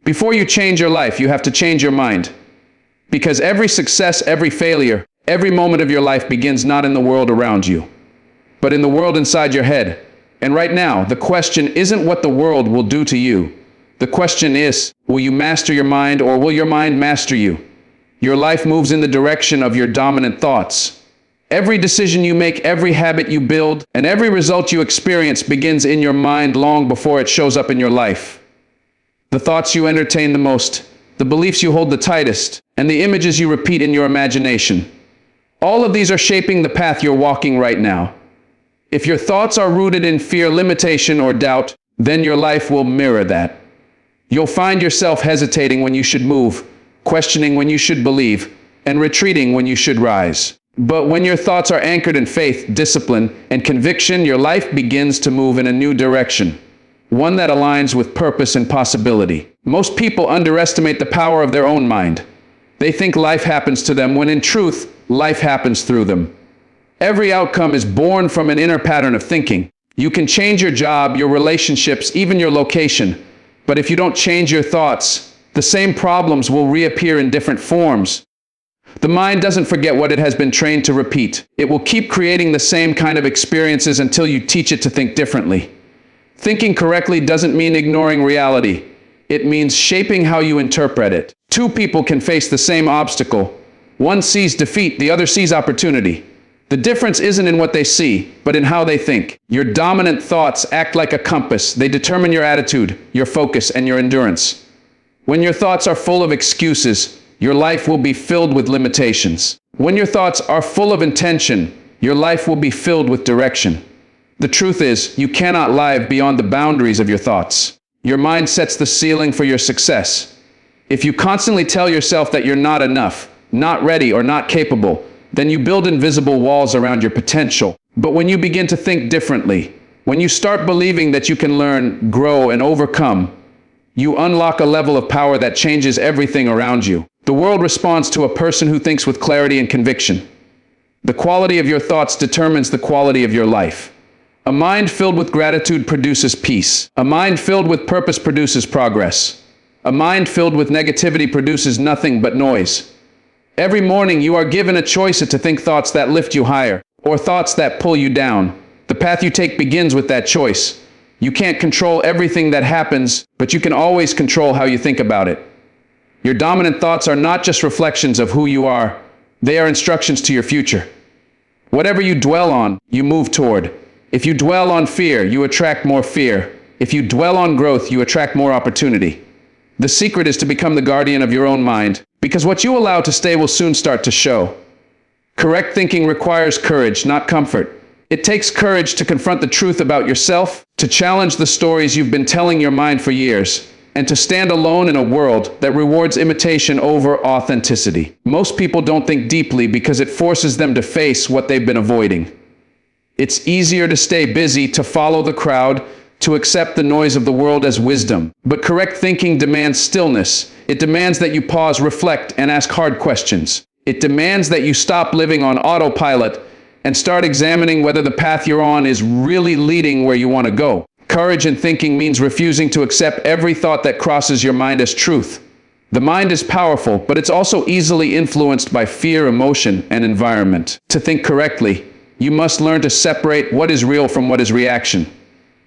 Before you change your life, you have to change your mind. Because every success, every failure, every moment of your life begins not in the world around you, but in the world inside your head. And right now, the question isn't what the world will do to you. The question is, will you master your mind, or will your mind master you? Your life moves in the direction of your dominant thoughts. Every decision you make, every habit you build, and every result you experience begins in your mind long before it shows up in your life. The thoughts you entertain the most, the beliefs you hold the tightest, and the images you repeat in your imagination. All of these are shaping the path you're walking right now. If your thoughts are rooted in fear, limitation, or doubt, then your life will mirror that. You'll find yourself hesitating when you should move, questioning when you should believe, and retreating when you should rise. But when your thoughts are anchored in faith, discipline, and conviction, your life begins to move in a new direction. One that aligns with purpose and possibility. Most people underestimate the power of their own mind. They think life happens to them when in truth, life happens through them. Every outcome is born from an inner pattern of thinking. You can change your job, your relationships, even your location. But if you don't change your thoughts, the same problems will reappear in different forms. The mind doesn't forget what it has been trained to repeat. It will keep creating the same kind of experiences until you teach it to think differently. Thinking correctly doesn't mean ignoring reality. It means shaping how you interpret it. Two people can face the same obstacle. One sees defeat, the other sees opportunity. The difference isn't in what they see, but in how they think. Your dominant thoughts act like a compass. They determine your attitude, your focus, and your endurance. When your thoughts are full of excuses, your life will be filled with limitations. When your thoughts are full of intention, your life will be filled with direction. The truth is, you cannot live beyond the boundaries of your thoughts. Your mind sets the ceiling for your success. If you constantly tell yourself that you're not enough, not ready, or not capable, then you build invisible walls around your potential. But when you begin to think differently, when you start believing that you can learn, grow, and overcome, you unlock a level of power that changes everything around you. The world responds to a person who thinks with clarity and conviction. The quality of your thoughts determines the quality of your life. A mind filled with gratitude produces peace. A mind filled with purpose produces progress. A mind filled with negativity produces nothing but noise. Every morning you are given a choice to think thoughts that lift you higher, or thoughts that pull you down. The path you take begins with that choice. You can't control everything that happens, but you can always control how you think about it. Your dominant thoughts are not just reflections of who you are, they are instructions to your future. Whatever you dwell on, you move toward. If you dwell on fear, you attract more fear. If you dwell on growth, you attract more opportunity. The secret is to become the guardian of your own mind, because what you allow to stay will soon start to show. Correct thinking requires courage, not comfort. It takes courage to confront the truth about yourself, to challenge the stories you've been telling your mind for years, and to stand alone in a world that rewards imitation over authenticity. Most people don't think deeply because it forces them to face what they've been avoiding. It's easier to stay busy, to follow the crowd, to accept the noise of the world as wisdom. But correct thinking demands stillness. It demands that you pause, reflect, and ask hard questions. It demands that you stop living on autopilot and start examining whether the path you're on is really leading where you want to go. Courage in thinking means refusing to accept every thought that crosses your mind as truth. The mind is powerful, but it's also easily influenced by fear, emotion, and environment. To think correctly, you must learn to separate what is real from what is reaction.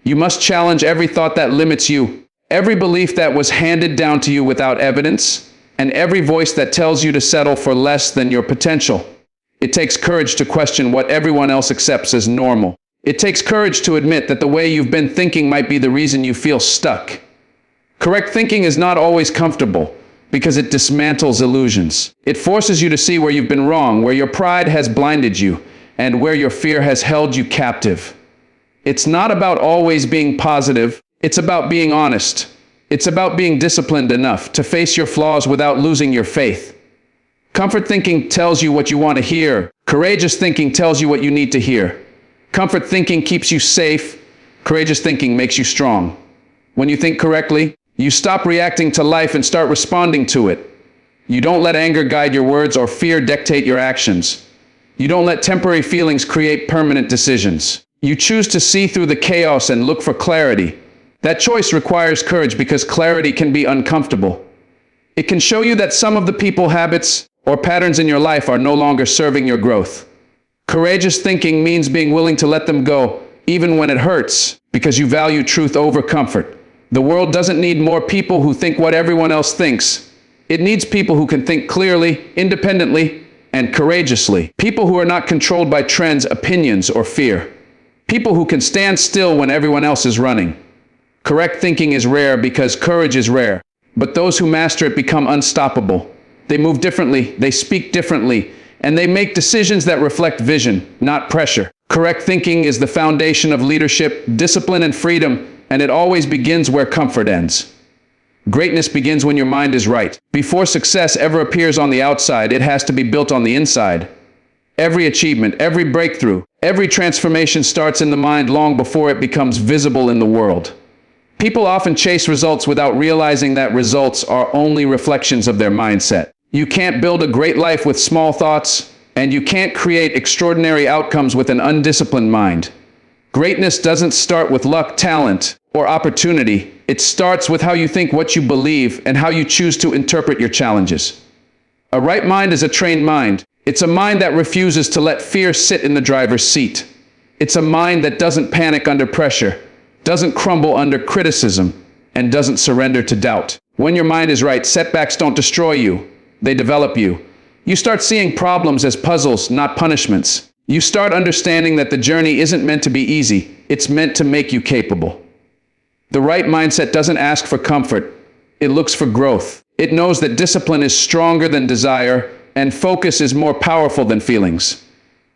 You must challenge every thought that limits you, every belief that was handed down to you without evidence, and every voice that tells you to settle for less than your potential. It takes courage to question what everyone else accepts as normal. It takes courage to admit that the way you've been thinking might be the reason you feel stuck. Correct thinking is not always comfortable, because it dismantles illusions. It forces you to see where you've been wrong, where your pride has blinded you, and where your fear has held you captive. It's not about always being positive, it's about being honest. It's about being disciplined enough to face your flaws without losing your faith. Comfort thinking tells you what you want to hear. Courageous thinking tells you what you need to hear. Comfort thinking keeps you safe. Courageous thinking makes you strong. When you think correctly, you stop reacting to life and start responding to it. You don't let anger guide your words or fear dictate your actions. You don't let temporary feelings create permanent decisions. You choose to see through the chaos and look for clarity. That choice requires courage because clarity can be uncomfortable. It can show you that some of the people, habits, or patterns in your life are no longer serving your growth. Courageous thinking means being willing to let them go, even when it hurts, because you value truth over comfort. The world doesn't need more people who think what everyone else thinks. It needs people who can think clearly, independently, and courageously. People who are not controlled by trends, opinions, or fear. People who can stand still when everyone else is running. Correct thinking is rare because courage is rare. But those who master it become unstoppable. They move differently, they speak differently, and they make decisions that reflect vision, not pressure. Correct thinking is the foundation of leadership, discipline, and freedom, and it always begins where comfort ends. Greatness begins when your mind is right. Before success ever appears on the outside, it has to be built on the inside. Every achievement, every breakthrough, every transformation starts in the mind long before it becomes visible in the world. People often chase results without realizing that results are only reflections of their mindset. You can't build a great life with small thoughts, and you can't create extraordinary outcomes with an undisciplined mind. Greatness doesn't start with luck, talent, or opportunity. It starts with how you think, what you believe, and how you choose to interpret your challenges. A right mind is a trained mind. It's a mind that refuses to let fear sit in the driver's seat. It's a mind that doesn't panic under pressure, doesn't crumble under criticism, and doesn't surrender to doubt. When your mind is right, setbacks don't destroy you. They develop you. You start seeing problems as puzzles, not punishments. You start understanding that the journey isn't meant to be easy. It's meant to make you capable. The right mindset doesn't ask for comfort. It looks for growth. It knows that discipline is stronger than desire, and focus is more powerful than feelings.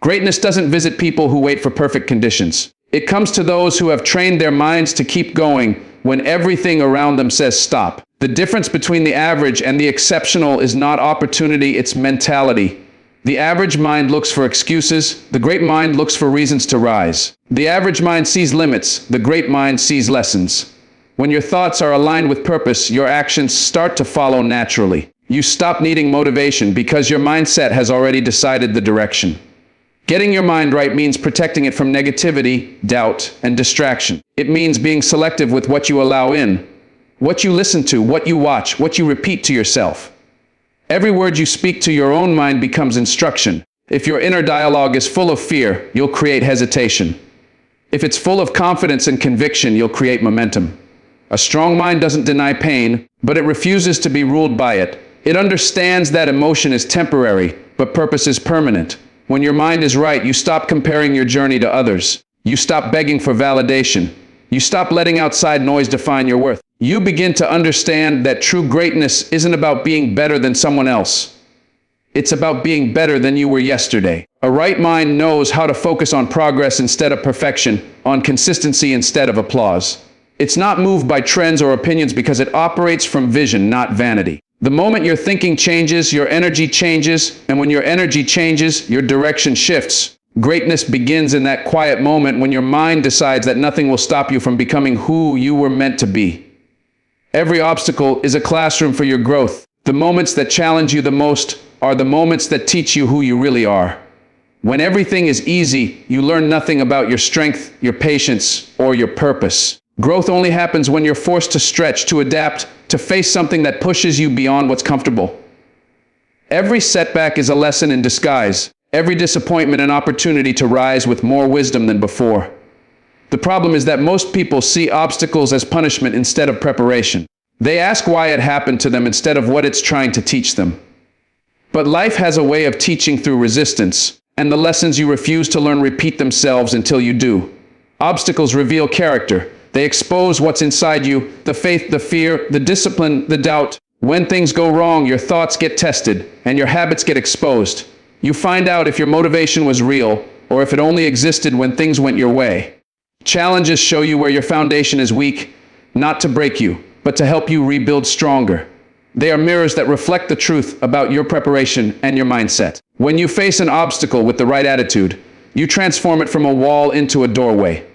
Greatness doesn't visit people who wait for perfect conditions. It comes to those who have trained their minds to keep going when everything around them says stop. The difference between the average and the exceptional is not opportunity, it's mentality. The average mind looks for excuses. The great mind looks for reasons to rise. The average mind sees limits. The great mind sees lessons. When your thoughts are aligned with purpose, your actions start to follow naturally. You stop needing motivation because your mindset has already decided the direction. Getting your mind right means protecting it from negativity, doubt, and distraction. It means being selective with what you allow in, what you listen to, what you watch, what you repeat to yourself. Every word you speak to your own mind becomes instruction. If your inner dialogue is full of fear, you'll create hesitation. If it's full of confidence and conviction, you'll create momentum. A strong mind doesn't deny pain, but it refuses to be ruled by it. It understands that emotion is temporary, but purpose is permanent. When your mind is right, you stop comparing your journey to others. You stop begging for validation. You stop letting outside noise define your worth. You begin to understand that true greatness isn't about being better than someone else. It's about being better than you were yesterday. A right mind knows how to focus on progress instead of perfection, on consistency instead of applause. It's not moved by trends or opinions because it operates from vision, not vanity. The moment your thinking changes, your energy changes, and when your energy changes, your direction shifts. Greatness begins in that quiet moment when your mind decides that nothing will stop you from becoming who you were meant to be. Every obstacle is a classroom for your growth. The moments that challenge you the most are the moments that teach you who you really are. When everything is easy, you learn nothing about your strength, your patience, or your purpose. Growth only happens when you're forced to stretch, to adapt, to face something that pushes you beyond what's comfortable. Every setback is a lesson in disguise. Every disappointment an opportunity to rise with more wisdom than before. The problem is that most people see obstacles as punishment instead of preparation. They ask why it happened to them instead of what it's trying to teach them. But life has a way of teaching through resistance, and the lessons you refuse to learn repeat themselves until you do. Obstacles reveal character. They expose what's inside you, the faith, the fear, the discipline, the doubt. When things go wrong, your thoughts get tested, and your habits get exposed. You find out if your motivation was real, or if it only existed when things went your way. Challenges show you where your foundation is weak, not to break you, but to help you rebuild stronger. They are mirrors that reflect the truth about your preparation and your mindset. When you face an obstacle with the right attitude, you transform it from a wall into a doorway.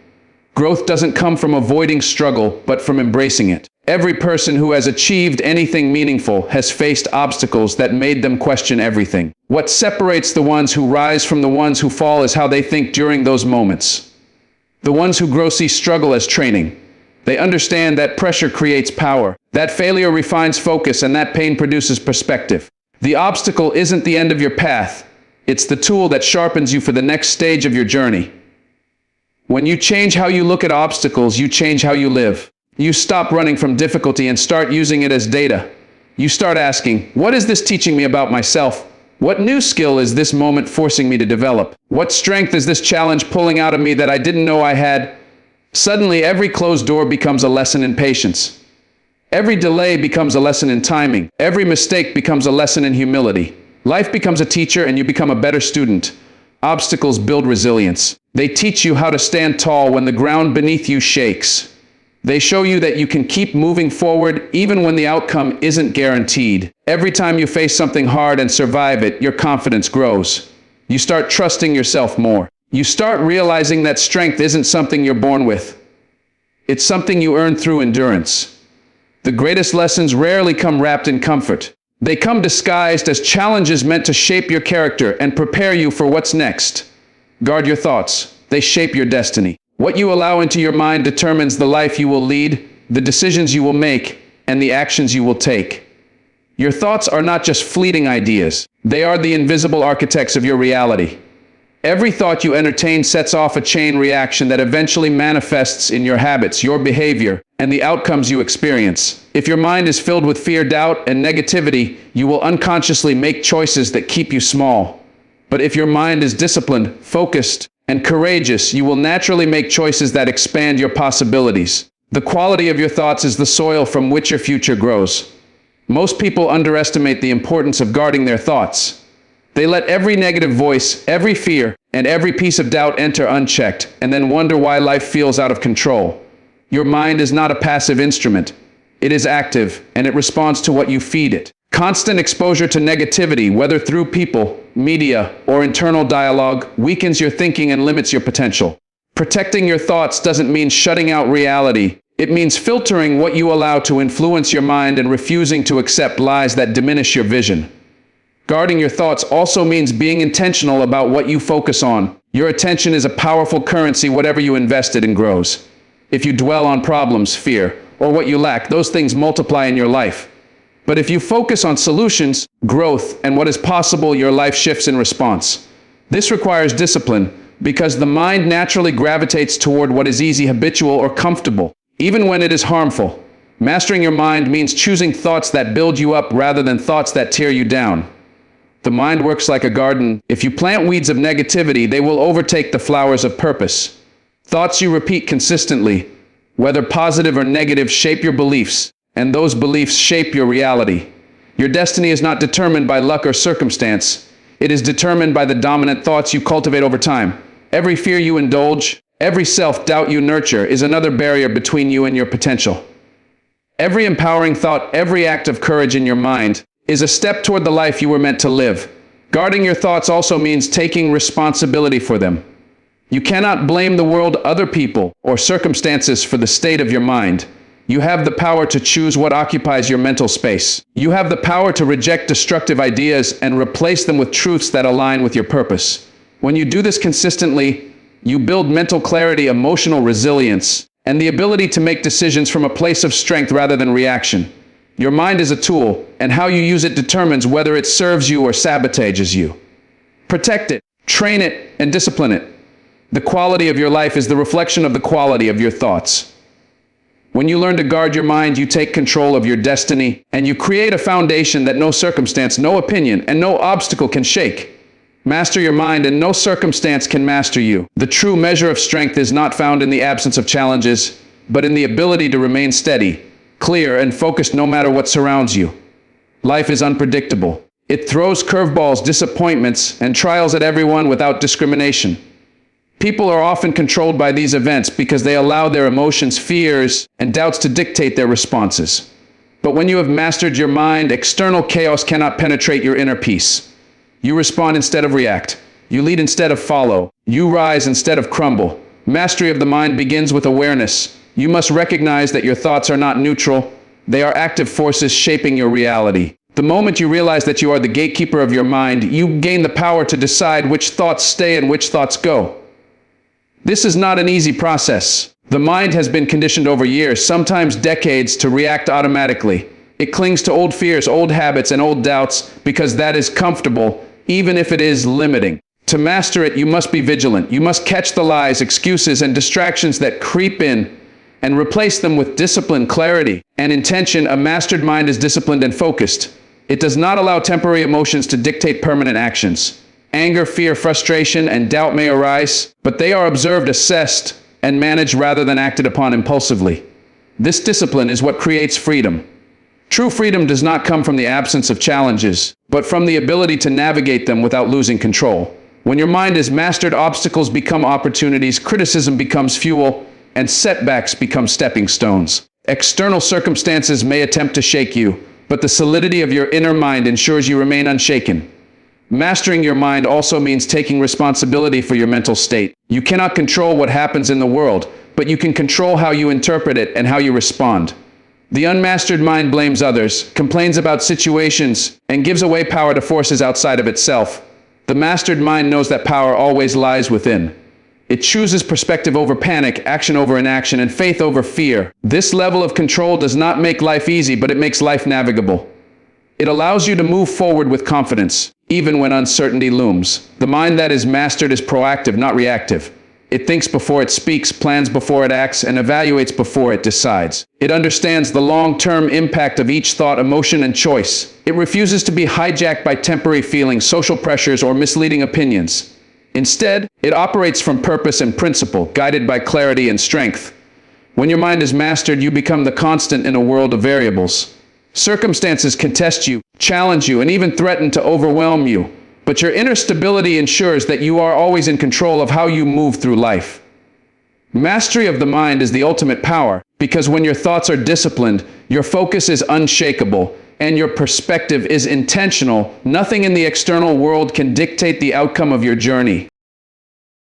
Growth doesn't come from avoiding struggle, but from embracing it. Every person who has achieved anything meaningful has faced obstacles that made them question everything. What separates the ones who rise from the ones who fall is how they think during those moments. The ones who grow see struggle as training. They understand that pressure creates power, that failure refines focus, and that pain produces perspective. The obstacle isn't the end of your path. It's the tool that sharpens you for the next stage of your journey. When you change how you look at obstacles, you change how you live. You stop running from difficulty and start using it as data. You start asking, what is this teaching me about myself? What new skill is this moment forcing me to develop? What strength is this challenge pulling out of me that I didn't know I had? Suddenly, every closed door becomes a lesson in patience. Every delay becomes a lesson in timing. Every mistake becomes a lesson in humility. Life becomes a teacher and you become a better student. Obstacles build resilience. They teach you how to stand tall when the ground beneath you shakes. They show you that you can keep moving forward even when the outcome isn't guaranteed. Every time you face something hard and survive it, your confidence grows. You start trusting yourself more. You start realizing that strength isn't something you're born with. It's something you earn through endurance. The greatest lessons rarely come wrapped in comfort. They come disguised as challenges meant to shape your character and prepare you for what's next. Guard your thoughts. They shape your destiny. What you allow into your mind determines the life you will lead, the decisions you will make, and the actions you will take. Your thoughts are not just fleeting ideas. They are the invisible architects of your reality. Every thought you entertain sets off a chain reaction that eventually manifests in your habits, your behavior, and the outcomes you experience. If your mind is filled with fear, doubt, and negativity, you will unconsciously make choices that keep you small. But if your mind is disciplined, focused, and courageous, you will naturally make choices that expand your possibilities. The quality of your thoughts is the soil from which your future grows. Most people underestimate the importance of guarding their thoughts. They let every negative voice, every fear, and every piece of doubt enter unchecked, and then wonder why life feels out of control. Your mind is not a passive instrument. It is active, and it responds to what you feed it. Constant exposure to negativity, whether through people, media, or internal dialogue, weakens your thinking and limits your potential. Protecting your thoughts doesn't mean shutting out reality. It means filtering what you allow to influence your mind and refusing to accept lies that diminish your vision. Guarding your thoughts also means being intentional about what you focus on. Your attention is a powerful currency. Whatever you invest in grows. If you dwell on problems, fear, or what you lack, those things multiply in your life. But if you focus on solutions, growth, and what is possible, your life shifts in response. This requires discipline, because the mind naturally gravitates toward what is easy, habitual, or comfortable, even when it is harmful. Mastering your mind means choosing thoughts that build you up rather than thoughts that tear you down. The mind works like a garden. If you plant weeds of negativity, they will overtake the flowers of purpose. Thoughts you repeat consistently, whether positive or negative, shape your beliefs, and those beliefs shape your reality. Your destiny is not determined by luck or circumstance. It is determined by the dominant thoughts you cultivate over time. Every fear you indulge, every self-doubt you nurture is another barrier between you and your potential. Every empowering thought, every act of courage in your mind, is a step toward the life you were meant to live. Guarding your thoughts also means taking responsibility for them. You cannot blame the world, other people, or circumstances for the state of your mind. You have the power to choose what occupies your mental space. You have the power to reject destructive ideas and replace them with truths that align with your purpose. When you do this consistently, you build mental clarity, emotional resilience, and the ability to make decisions from a place of strength rather than reaction. Your mind is a tool, and how you use it determines whether it serves you or sabotages you. Protect it, train it, and discipline it. The quality of your life is the reflection of the quality of your thoughts. When you learn to guard your mind, you take control of your destiny, and you create a foundation that no circumstance, no opinion, and no obstacle can shake. Master your mind, and no circumstance can master you. The true measure of strength is not found in the absence of challenges, but in the ability to remain steady, clear, and focused no matter what surrounds you. Life is unpredictable. It throws curveballs, disappointments, and trials at everyone without discrimination. People are often controlled by these events because they allow their emotions, fears, and doubts to dictate their responses. But when you have mastered your mind, external chaos cannot penetrate your inner peace. You respond instead of react. You lead instead of follow. You rise instead of crumble. Mastery of the mind begins with awareness. You must recognize that your thoughts are not neutral. They are active forces shaping your reality. The moment you realize that you are the gatekeeper of your mind, you gain the power to decide which thoughts stay and which thoughts go. This is not an easy process. The mind has been conditioned over years, sometimes decades, to react automatically. It clings to old fears, old habits, and old doubts because that is comfortable, even if it is limiting. To master it, you must be vigilant. You must catch the lies, excuses, and distractions that creep in and replace them with discipline, clarity, and intention. A mastered mind is disciplined and focused. It does not allow temporary emotions to dictate permanent actions. Anger, fear, frustration, and doubt may arise, but they are observed, assessed, and managed rather than acted upon impulsively. This discipline is what creates freedom. True freedom does not come from the absence of challenges, but from the ability to navigate them without losing control. When your mind is mastered, obstacles become opportunities, criticism becomes fuel, and setbacks become stepping stones. External circumstances may attempt to shake you, but the solidity of your inner mind ensures you remain unshaken. Mastering your mind also means taking responsibility for your mental state. You cannot control what happens in the world, but you can control how you interpret it and how you respond. The unmastered mind blames others, complains about situations, and gives away power to forces outside of itself. The mastered mind knows that power always lies within. It chooses perspective over panic, action over inaction, and faith over fear. This level of control does not make life easy, but it makes life navigable. It allows you to move forward with confidence, even when uncertainty looms. The mind that is mastered is proactive, not reactive. It thinks before it speaks, plans before it acts, and evaluates before it decides. It understands the long-term impact of each thought, emotion, and choice. It refuses to be hijacked by temporary feelings, social pressures, or misleading opinions. Instead, it operates from purpose and principle, guided by clarity and strength. When your mind is mastered, you become the constant in a world of variables. Circumstances can test you, challenge you, and even threaten to overwhelm you. But your inner stability ensures that you are always in control of how you move through life. Mastery of the mind is the ultimate power, because when your thoughts are disciplined, your focus is unshakable, and your perspective is intentional. Nothing in the external world can dictate the outcome of your journey.